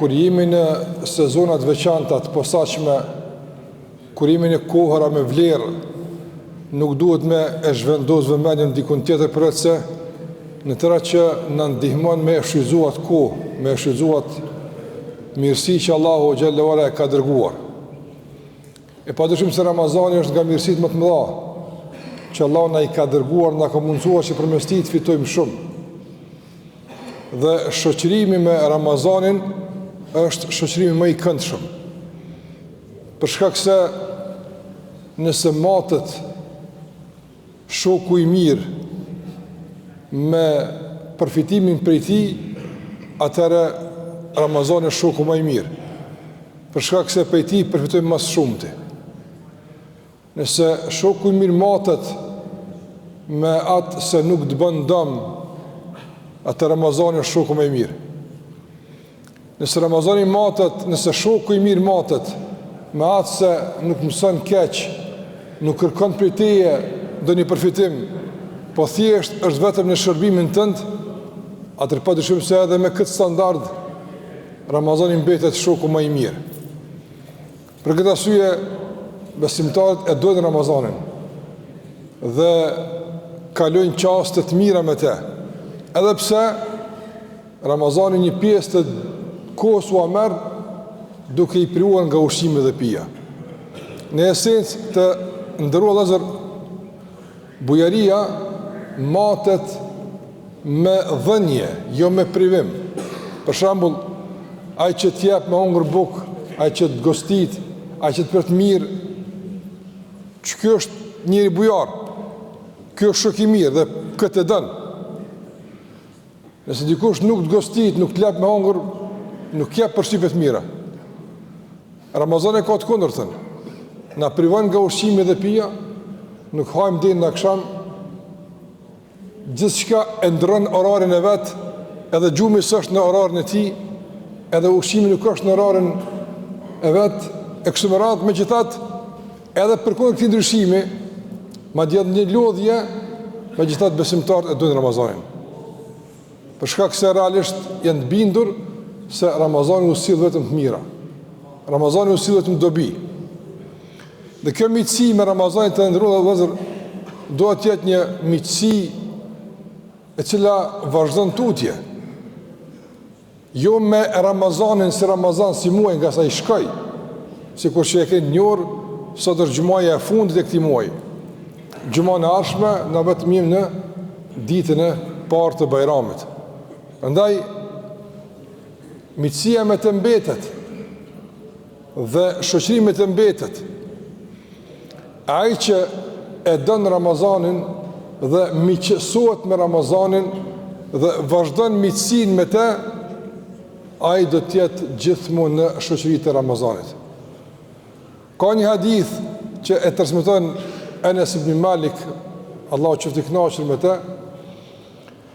kur jemi në sezonat veçanta të posaçme, kur jemi në kohëra me vlerë, nuk duhet me e zhvendos vëmendjen dikun tjetër për atë se në tëra që na ndihmon me e shfrytzuar kohë, me e shfrytzuar mirësi që Allahu xhallahu ala e ka dërguar. E padyshim se Ramazani është nga mirësitë më të mëdha që Allahu na i ka dërguar, na ka mundsuar që përmes tij të fitojmë shumë. Dhe shoqërimi me Ramazanin është shoqërimi më i këndshëm. Për shkak se nëse matet shoku i mirë me përfitimin prej tij, atëherë Ramazani është shoku më i mirë. Për shkak se prej tij përfitojmë më shumëti. Nëse shoku i mirë matet me atë se nuk të bën dëm, atë Ramazani është shoku më i mirë. Nëse Ramazani matet, nëse shoku i mirë matet me atë se nuk mëson keq, nuk kërkon prej teje ndonjë përfitim, po thjesht është vetëm në shërbimin tënd, atëherë padyshim se edhe me këtë standard Ramazani mbetet shoku më i mirë. Për këtë arsye besimtarët e dojnë Ramazanin dhe kalojnë çaste të mira me te. Edhe pse Ramazani një pjesë të kohës u merr duke i privuar nga ushqimi dhe pija. Në esencë të nderuar vëllezër, bujaria matet me dhënje, jo me privim. Për shembull, ai që t'jep me hungër bukë, ai që të gostit, ai që të për të mirë, që kjo është njëri bujar, kjo është shok i mirë dhe këtë e dënë. Nëse dikush nuk të gostit, nuk t'lep me hungër, nuk jep përshtypje të mira. Ramazani ka të kundërtën. Na privon nga ushqimi dhe pija, nuk hajmë dinë në akşam, gjithçka e ndron orarin e vet, edhe gjumi s'është në orarin e tij, edhe ushqimi nuk është në orarin e vet, e kështu me radhë. Megjithatë, edhe përkundër këtij ndryshimi, madje një lodhje, megjithatë besimtarët e dojnë Ramazanin. Për shkak se realisht janë të bindur se Ramazani u sill vetëm të mira. Ramazani u sill vetëm dobi. Dhe kjo miqësi me Ramazanin të ndërruar vëllezër duhet të jetë një miqësi e cila vazhdon tutje. Jo me Ramazanin si Ramazan si muaj nga sa i shkoj, sikur që e keni njohur, sot është xhumaja e fundit e këtij muaji. Xhuma e ardhshme na vetëm në ditën e parë të Bajramit. Prandaj miqësia me të mbetet dhe shoqërimi me të mbetet. Ai që e don Ramazanin dhe miqësohet me Ramazanin dhe vazhdon miqësinë me të, ai do të jetë gjithmonë në shoqërinë e Ramazanit. Ka një hadith që e transmeton Enes ibn Malik, Allahu qoftë i kënaqur me të,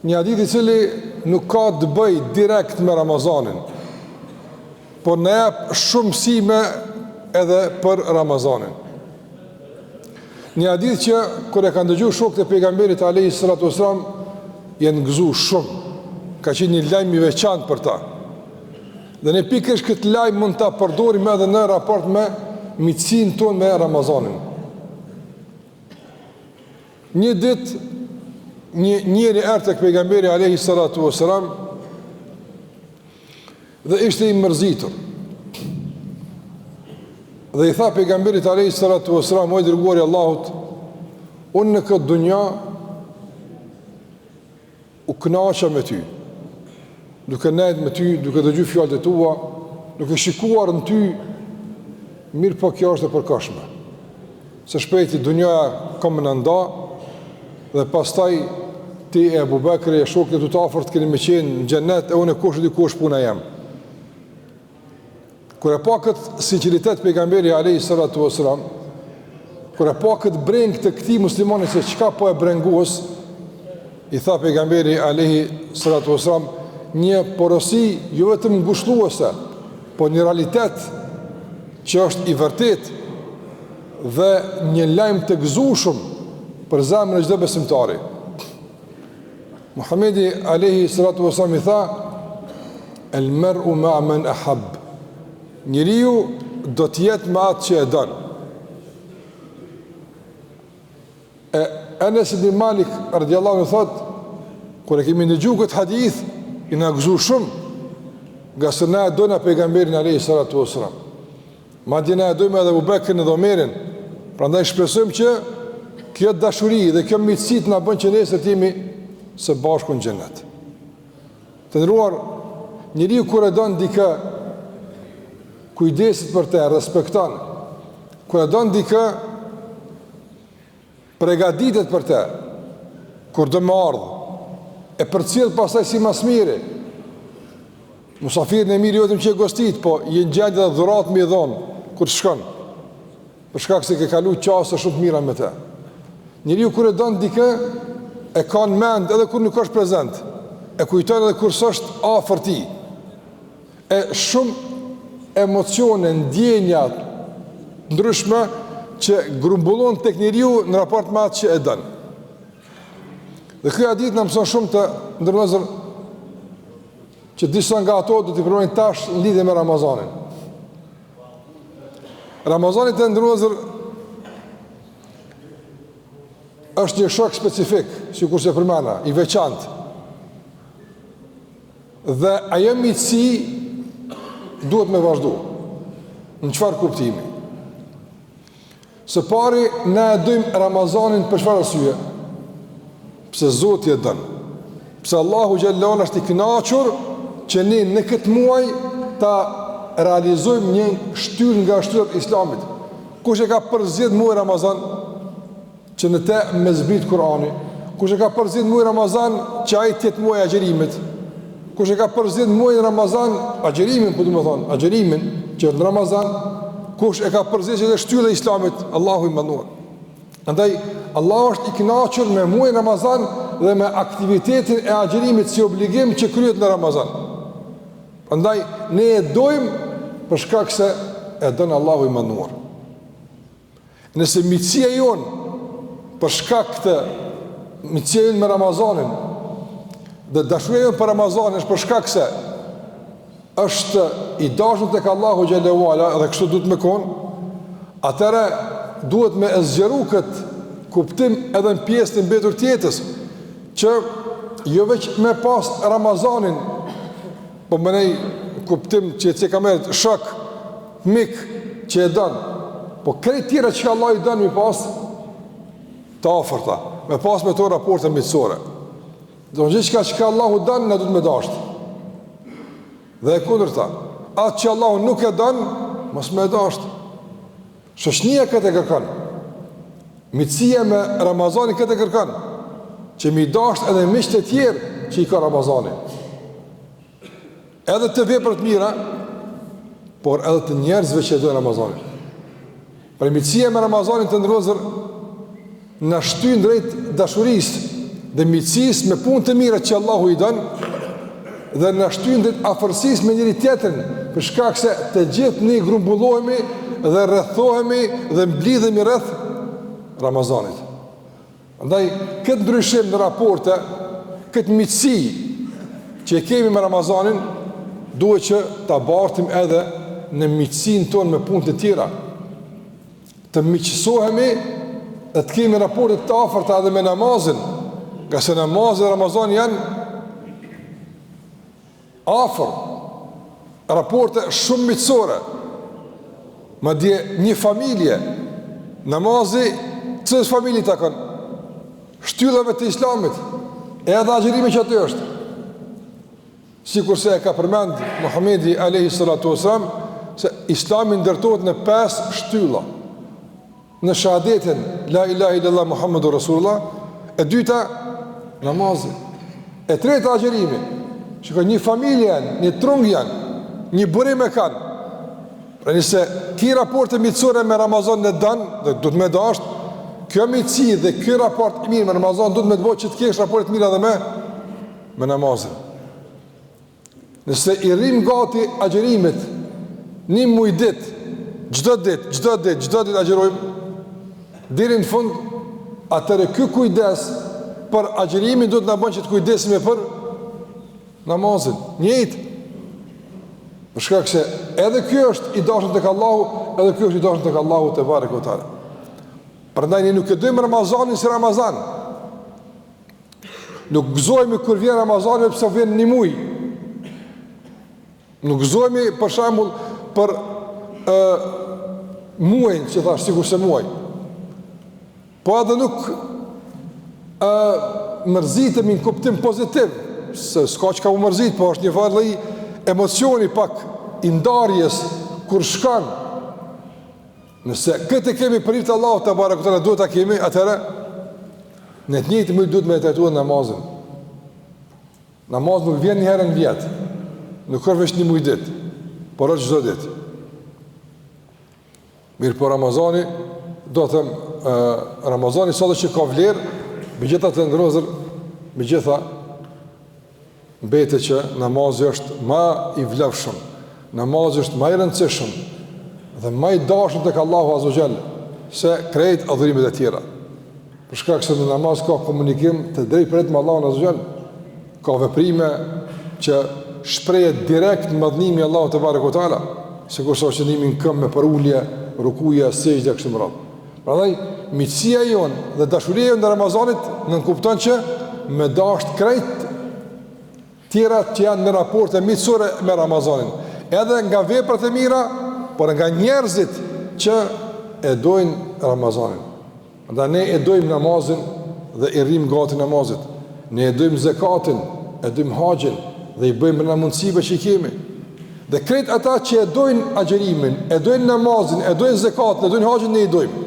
një hadith i cili nuk ka të bëjë direkt me Ramazanin, por na jep shumë mësime edhe për Ramazanin. Një hadith që kur e kanë dëgjuar shokët e pejgamberit alayhis salatu wasalam janë gëzuar shumë, ka qenë një lajm i veçantë për ta. Dhe në pikërisht këtë lajm mund ta përdorim edhe në raport me miqësinë tonë me Ramazanin. Një ditë njëri erdhi tek pejgamberi alayhis salatu wasalam dhe ishte i mërzitur. Dhe i tha pejgamberit alayhis salatu wasalam, o i dërguari i Allahut, unë në këtë dunja u kënaqa me ty, duke nejt me ty, duke dëgjuar fjalët e tua, duke shikuar në ty, mirë po kjo është e përkohshme. Se shpejti dunjaja ka më nda, dhe pastaj ti e Abu Bekri e shokët e tu të afërt keni me qenë në xhenet, e unë kush dikush puna jam. Kur e pa këtë sinqeritet pejgamberi alayhis salatu wasalam, kur e pa këtë breng të këtij muslimani se çka po e brenguos, i tha pejgamberi alayhis salatu wasalam një porosi jo vetëm ngushëlluese, po një realitet që është i vërtet dhe një lajm të gëzueshëm për zemrën e çdo besimtari. Muhamedi alayhi salatu wasallam i tha, El mer'u ma men ahab. Njeriu do të jetë me atë që e don. Anas ibn Malik radhiyallahu anhu thot, kur e kemi ndëgjuar këtë hadith, i na gëzuar shumë, nga se na e dona pejgamberin alayhi salatu wassalam. Madje na e dojmë edhe Abu Bekrin edhe Omerin. Prandaj shpresojmë që kjo dashuri dhe kjo miqësi na bën që nesër të jemi së bashku në xhenet. Të nderuar, njeriu kur e don dikë, kujdeset për të, respekton. Kur e don dikë, përgatitet për të. Kur do më ardh, e përcjell pastaj si mas miri. Musafirin e mirë jo vetëm që e gostit, po i ngjajë dhe dhurat më i dhon kur shkon. Për shkak se ke kalu qasë shumë të mira me të. Njeriu kur e don dikë, e ka në mend edhe kur nuk është prezent. E kujton edhe kur s'është afër ti. E shumë emocione, ndjenja ndryshme që grumbullon tek njeriu në raport me atë që e don. Dhe kjo hadith na mëson shumë të ndërlozur që disa nga ato do t'i përmendin tash në lidhje me Ramazanin. Ramazani të ndërlozur është një shok specifik, sikur se përmenda, i veçantë. Dhe ajo miqësi duhet me vazhdu. Në çfarë kuptimi? Së pari, ne e dojmë Ramazanin për çfarë arsye? Pse Zoti e don. Pse Allahu xhallahu është i kënaqur që ne në këtë muaj ta realizojmë një shtyrë nga shtyrat e Islamit. Kush e ka përzgjedh muaj Ramazan që në të me zbrit Kurani? Kush e ka përzgjedh muaj Ramazan që ai të jetë muaj i agjerimit? Kush e ka përzgjedh muaj Ramazan agjerimin, po do të thonë, agjerimin që në Ramazan? Kush e ka përzgjedh që është shtylla e Islamit? Allahu i mënduar. Andaj Allahu është i kënaqur me muajin Ramazan dhe me aktivitetin e agjerimit si obligim që kryhet në Ramazan. Andaj ne e dojmë për shkak se e don Allahu i mënduar. Nëse miqësia jonë për shkak të miqësia jonë me Ramazanin dhe dashuria jonë për Ramazanin është për shkak se është i dashur tek Allahu xhallahu ala dhe kështu duhet me kon, atëra duhet me zgjeru këtë kuptim edhe në pjesën e mbetur të jetës, që jo veç me pas Ramazanin, po më nej kuptim që se ka merët shok, mik që e dënë, po krejt tjera që Allah i dënë mi pas të afërta, me pas me to raporte mitësore. Do në gjithë që ka Allah u dënë, ne du të me dashtë. Dhe e kundërta, atë që Allah nuk e dënë, mos me dashtë. Shoshnia këtë e kërkan. Mitësia me Ramazani këtë e kërkan. Që mi dashtë edhe miqtë e tjerë që i ka Ramazani. Edhe të vepra të mira, por edhe të njerëzve që e dojnë Ramazani. Për mitësia me Ramazani të ndërlozër në shtyn drejt dashurisë dhe mitësisë me punë të mira që Allahu i dënë dhe në shtyn drejt afërsisë me njëri tjetrin, për shkak se të gjithë ne grumbullohemi dhe rrethohemi dhe mblidhemi rreth Ramazanit. Andaj këtë ndryshim në raporte, këtë miqësi që e kemi me Ramazanin, duhet që ta bartim edhe në miqësinë tonë me punë të tjera. Të miqësohemi dhe të kemi raporte të afërta edhe me namazin, nga se namazin dhe Ramazani janë afër, raporte shumë miqësore. Madje një familje, namazi, cës familje të kanë? Shtyllave të Islamit, edhe agjerimi që aty është. Sikur se e ka përmend Muhamedi alayhi salatu wasalam, se Islami ndërtohet në 5 shtylla. Në shahadetin la ilaha illallah Muhammadur Rasulullah, e dyta namazi, e treta agjerimi. Shikoj, një familje janë, një trung janë, një burim e kanë. Pra nëse ki raporte miqësore me Ramazan në danë, dhe du të me dashtë, kjo miqësi dhe kjo raport i mirë me Ramazan du të me të bëjë që të kesh raportet mira dhe me namazin. Nëse i rrim gati agjerimit, një muj dit, gjdo dit agjerojmë, diri në fund, atëre kjo kujdes për agjerimin du të në bëjë që të kujdesime për namazin. Njëjtë, Për shkak se edhe kjo është i dashur tek Allahu, edhe kjo është i dashur tek Allahu te barekuhu teala. Prandaj ne nuk e dojmë Ramazanin si Ramazan. Nuk gëzohemi kur vjen Ramazani pse vjen një muaj. Nuk gëzohemi për shembull për muajin, që thash sikur se muaj. Po edhe nuk mërzitemi në kuptim pozitiv, se s'ka që ka u mërzit, po është një farë emocioni pak i ndarjes kur shkan. Nëse këtë kemi për hir të Allahut te barekuhu teala duhet ta kemi, atëherë në të njëjtin mënyrë duhet me trajtuar namazin. Namazi nuk vjen një herë në vit. Nuk është vetëm një muaj ditë, por është çdo ditë. Mirë, po Ramazani, do të them, Ramazani sot që ka vlerë, megjithatë ndrozur, megjitha mbetet që namazi është më i vlefshëm, namazi është më i rëndësishëm dhe më i dashur tek Allahu Azza wa Jall se krejt adhurimet e tjera. Për shkak se në namaz ka komunikim të drejtë me Allahun Azza wa Jall, ka veprime që shprehet direkt madhnimi i Allahut te barekuhu teala, sikur sa qëndrimi në këmbë me përulje, rukuja, sejdë kështu me radhë. Prandaj miqësia jonë dhe dashuria jonë në Ramazanit nënkupton që me dashur krejt tjera që janë në raporte miqësore me Ramazanin, edhe nga veprat e mira, por nga njerëzit që e dojnë Ramazanin. Andaj ne e dojmë namazin dhe i rrim gati namazit. Ne e dojmë zakatin, e dojmë haxhin dhe i bëjmë në mundësive që i kemi. Dhe krejt ata që e dojnë agjerimin, e dojnë namazin, e dojnë zakatin, e dojnë haxhin, ne i dojmë.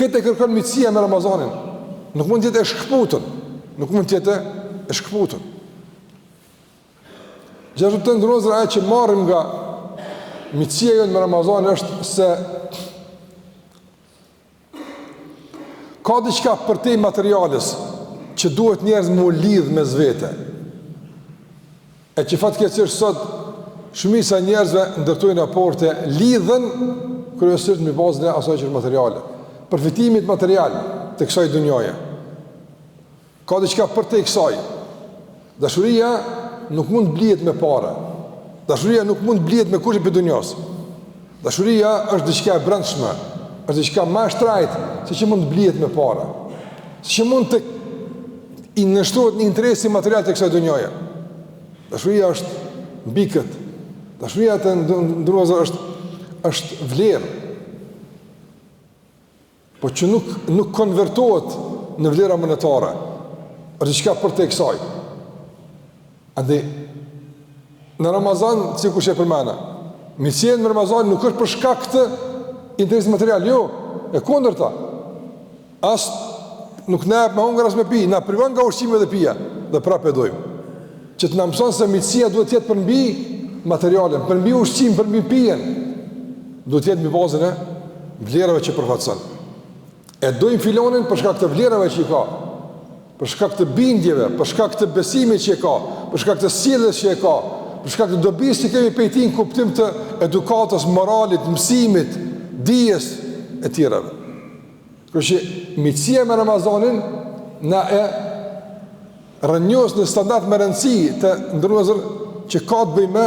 Këtë e kërkon miqësia me Ramazanin. Nuk mund të jetë e shkputën. Nuk mund të jetë e shkputën. Gjithashtu të ndërozër aje që marrim nga miqësia jonë me Ramazan është se ka diçka për te materiales që duhet njerëz më lidh me zvete. E që fatkeqësisht sot shumica njerëzve ndërtojnë raporte lidhen kryesisht me bazën e asaj që është materiale, përfitimit material të kësaj dunjaje. Ka diçka për te kësaj. Dashuria nuk mund blihet me parë. Dashuria nuk mund blihet me kurrë për dunjas. Dashuria është diçka e brendshme, është diçka më e shtrajtë se që mund blihet me parë. Se që mund të investohet në interesi material të kësaj dunjaje. Dashuria është mbi këtë. Dashuria të ndërozë është vlerë. Po që nuk konvertohet në vlera monetare. Është diçka për te kësaj. Ande në Ramazan, sikur që e përmena, miqësia në Ramazan nuk është për shkak të interesit material, jo, e kundërta. As nuk na jep me hungër as me pi, na privon nga ushqimi dhe pija, dhe prapë e dojmë. Që të na mëson se miqësia duhet të jetë për mbi materialen, për mbi ushqimin, për mbi pijen. Duhet të jetë mbi bazën e vlerave që përfaqëson. E dojmë filonin për shkak të vlerave që i ka, për shkak të bindjeve, për shkak të besimit që e ka, për shkak të sjelljes që e ka, për shkak të dobisë që kemi pejtin kuptim të edukatës, moralit, mësimit, dijes e tjera. Kështu që miqësia me Ramazanin na e rënjos në standard me rëndësi të ndërruazër që ka të bëjë me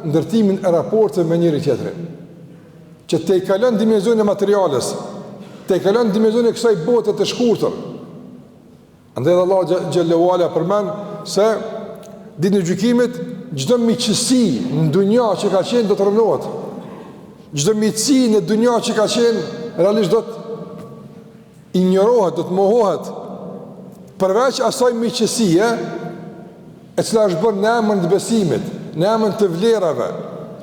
ndërtimin e raporteve me njëri tjetrin. Që te i kalon dimenzionin e materiales, te i kalon dimenzionin e kësaj bote të shkurtër. Andaj dhe Allah Gjallahu Ala përmend se ditën e gjykimit çdo miqësi në dunja që ka qenë do të rënohet. Çdo miqësi në dunja që ka qenë realisht do të injorohet, do të mohohet. Përveç asaj miqësie e cila është bërë në emër të besimit, në emër të vlerave,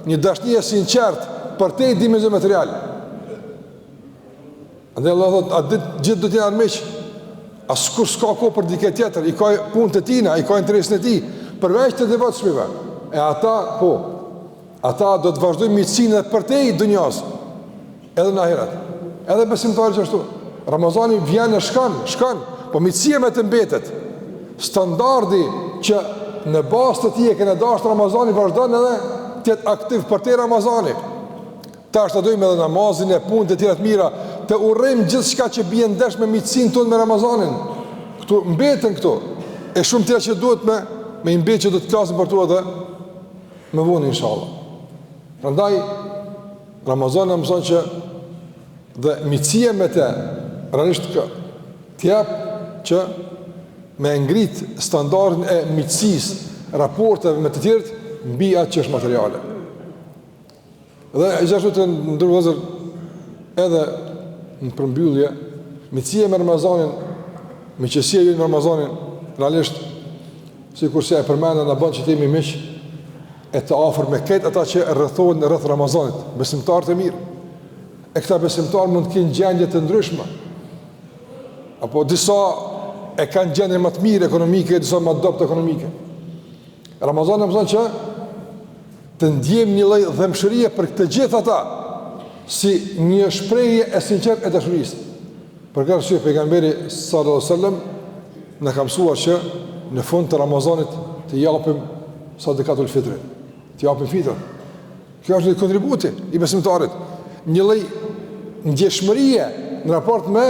një dashnie e sinqertë për te dimenzion material. Andaj Allah thotë, a gjithë do të jenë armiq. Askur s'ka kohë për dike tjetër, i ka punë të tina, i ka interesin e ti, përveç të devotshmive. E ata do të vazhdojnë miqësinë edhe për te i dunjas, edhe në ahiret, edhe besimtari që ashtu. Ramazani vjen e shkan, po miqësia me të mbetet. Standardi që në bazë të ti e kene dashur Ramazani vazhdon edhe të jetë aktiv për te Ramazani. Ta është të dojmë edhe namazin e punë të tjera të mira, të urrejmë gjithë shka që bie ndesh me miqësinë tonë me Ramazanin. Këtu mbeten këtu. E shumë tjera që duhet me mbet që do të klasin për tu edhe më vonë inshallah. Prandaj Ramazani më mëson që dhe miqësia me të realisht t'jap që me ngrit standardin e miqësisë, raporteve me të tjerët mbi atë që është materiale. Dhe gjithashtu të ndërvëzër edhe në përmbyllje, miqësia me Ramazanin, miqësia ju në Ramazanin, realisht, si kurse e përmenda në bënd që temi miq, e të afër me këtë ata që rrethohen rreth Ramazanit, besimtarët e mirë. E këta besimtarë mund të kenë gjendje të ndryshme. Apo disa e kanë gjendje më të mirë ekonomike, disa më dobët ekonomike. Ramazani më thonë që të ndjejmë një lloj dhëmshërie për të gjithë ata, si një shprehje e sinqertë e dashurisë. Për këtë arsye pejgamberi sallallahu alajhi wasallam na ka mësuar që në fund të Ramazanit të japim sadakatul fitr, të japim fitër. Kjo është një kontributi i besimtarit, një lloj ndjeshmërie në raport me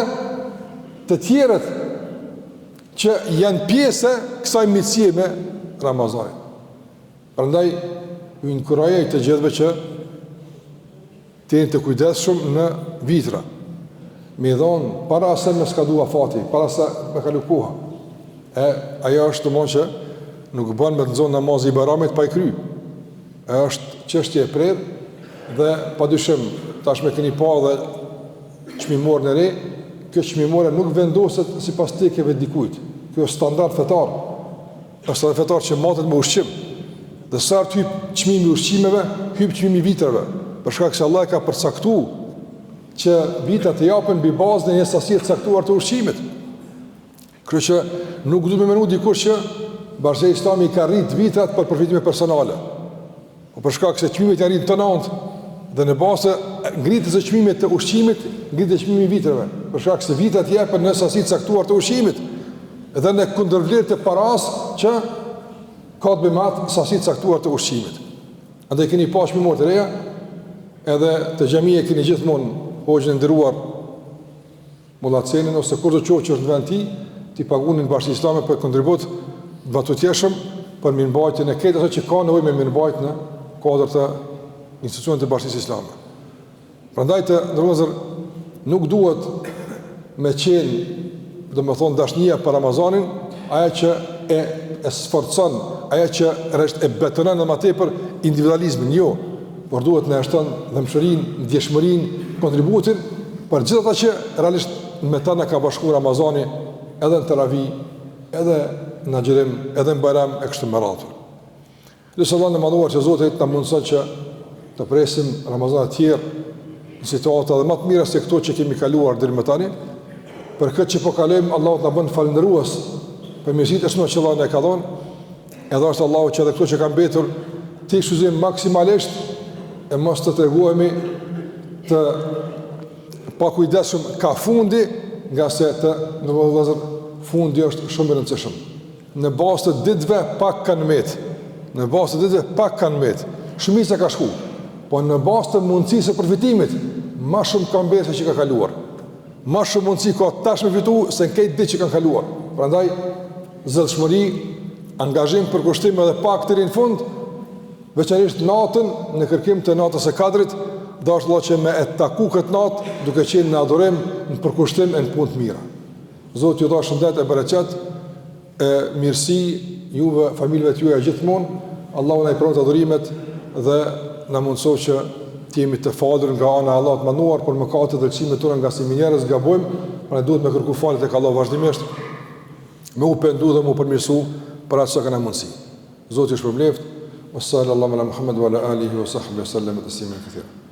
të tjerët që janë pjesë kësaj miqësie me Ramazanin. Prandaj ju inkurajoj të gjithëve që të jeni të kujdesshëm në vitra. Me dhonë, para se me skadua fati, para se me kalu koha. Aja është të mund që nuk bën me të nëzonë namazi i Bajramit pa i kry. Është çështje e prerë dhe padyshim tash me keni pa dhe çmimor në re, kjo çmimore nuk vendoset sipas tekeve dikujt. Kjo është standard fetar. Është standard fetar që matet me ushqim. Dhe sa të hyp çmimi i ushqimeve, hyp çmimi i vitrave. Për shkak se Allah ka përcaktuar që vitat të japen mbi bazën e një sasie të caktuar të ushqimit. Kështu që nuk duhet me menu dikush që Bashkia Islami ka rrit vitrat për përfitime personale. Po për shkak se çmimit janë rritë të nantë dhe në bazë ngritjes së çmimit të ushqimit, ngritet çmimi i vitrave. Për shkak se vitrat japen në sasi të caktuar të ushqimit dhe në kundërvlerë të paras që ka të bëjë me atë sasi të caktuar të ushqimit. Andaj keni pas çmimor të reja, edhe të xhamia keni gjithmonë hoxhën e nderuar mullacenin ose kurdo çoçi është në vend ti pagunin Bashkia Islame për kontribut vatutjeshëm për mirëmbajtjen e këtij ato që ka nevojë me mirëmbajtje në kuadër të institucionit të Bashkisë Islame. Prandaj të ndërozër nuk duhet me qenë, domethënë dashnia për Ramazanin, ajo që e sforcon, ajo që rresht e betonon më tepër individualizmin, jo, por duhet në shton dëmshërinë, ndjeshmërinë, kontributin për gjithë ata që realisht me ta na ka bashkuar Ramazani edhe në Teravi, edhe në Xhirim, edhe në Bajram e kështu me radhë. Lutja Allahun e Madhuar që Zoti na mundson që të presim Ramazane të tjerë në situata edhe më të mira se këto që kemi kaluar deri më tani. Për këtë që po kalojmë, Allahu na bën falëndërues për mirësitë e shumë që Allah na ka dhënë. Edhe është Allahu që edhe këto që kanë mbetur të shfrytëzojmë maksimalisht e mos të tregojmë të pakujdesshëm ka fundi, nga se të në fundi është shumë i rëndësishëm. Në bazë të ditëve pak kanë met. Në bazë të ditëve pak kanë met. Shumica ka shku. Po në bazë të mundësisë së përfitimit, më shumë ka mbetur se që ka kaluar. Më shumë mundësi ka tash me fitu se në këtë ditë që kanë kaluar. Prandaj zëdhshmëri, angazhim për kushtim edhe pak deri në fund, veçanërisht natën në kërkim të natës së Kadrit, dashur Allah që me e taku këtë natë duke qenë në adhurim, në përkushtim e në punë të mira. Zoti ju dha shëndet e bereqet, e mirësi juve, familjeve të juaja gjithmonë. Allahu na i pronët adhurimet dhe na mundsoj që të jemi të falur nga ana e Allahut mënduar për mëkatet dhe lësimet tona, nga si njerëz gabojmë, pra duhet me kërku falje tek Allah vazhdimisht, me u pendu dhe me u përmirësu për atë që kanë mundësi. Zoti ju shpërbleft. Sallallahu ala Muhammad wa ala alihi wa sahbihi sallam tasliman kathira.